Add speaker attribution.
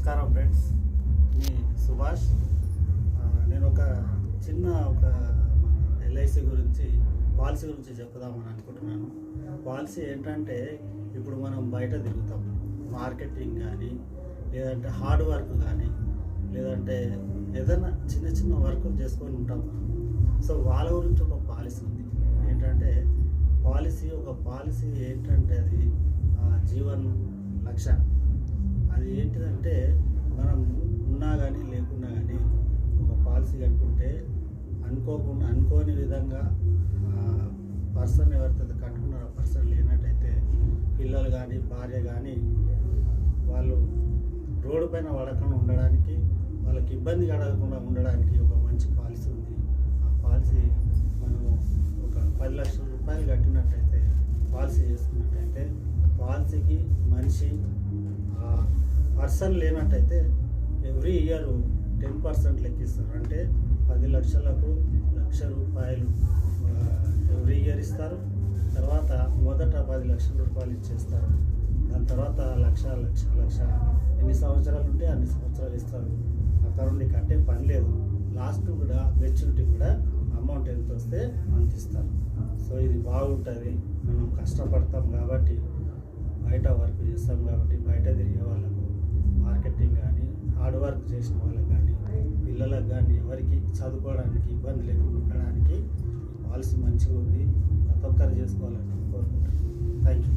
Speaker 1: నమస్కారం ఫ్రెండ్స్, మీ సుభాష్. నేను ఒక ఎల్ఐసి గురించి పాలసీ గురించి చెప్పుదామని అనుకుంటున్నాను. పాలసీ ఏంటంటే, ఇప్పుడు మనం బయట తిరుగుతాం, మార్కెటింగ్ కానీ లేదంటే హార్డ్ వర్క్ కానీ లేదంటే ఏదైనా చిన్న చిన్న వర్కులు చేసుకొని ఉంటాం మనం. సో వాళ్ళ గురించి ఒక పాలసీ ఉంది. ఏంటంటే పాలసీ ఏంటంటే అది జీవన్ లక్ష్య. అది ఏంటిదంటే, మనం ఉన్నా కానీ లేకున్నా కానీ ఒక పాలసీ కట్టుకుంటే అనుకోని విధంగా పర్సన్ ఎవరైతే కట్టుకున్నారో ఆ పర్సన్ లేనట్టయితే పిల్లలు కానీ భార్య కానీ వాళ్ళు రోడ్డు పైన పడకుండా ఉండడానికి, వాళ్ళకి ఇబ్బంది కలగకుండా ఉండడానికి ఒక మంచి పాలసీ ఉంది. ఆ పాలసీ మనము ఒక 10 లక్షల రూపాయలు కట్టినట్టయితే, పాలసీ చేసుకున్నట్టయితే, పాలసీకి మనిషి పర్సన్ లేనట్టయితే ఎవ్రీ ఇయర్ 10% లెక్కిస్తారు. అంటే 10 లక్షలకు ₹1,00,000 ఎవ్రీ ఇయర్ ఇస్తారు. తర్వాత మొదట 10 లక్షల రూపాయలు ఇచ్చేస్తారు. దాని తర్వాత లక్ష ఎన్ని సంవత్సరాలు ఉంటే అన్ని సంవత్సరాలు ఇస్తారు. అక్కడ నుండి కట్టే పని లేదు. లాస్ట్ కూడా మెచ్యూరిటీ కూడా అమౌంట్ ఎంత వస్తే అంత ఇస్తారు. సో ఇది బాగుంటుంది. మనం కష్టపడతాం కాబట్టి, బయట వర్క్ చేస్తాం కాబట్టి, బయట తిరిగే వాళ్ళకు, మార్కెటింగ్ కానీ హార్డ్ వర్క్ చేసిన వాళ్ళకి కానీ పిల్లలకు కానీ ఎవరికి చదువుకోవడానికి ఇబ్బంది లేకుండా ఉండడానికి ఈ పాలసీ మంచిగా ఉంది. ప్రతి ఒక్కరు చేసుకోవాలని కోరుకుంటున్నాను. Thank you.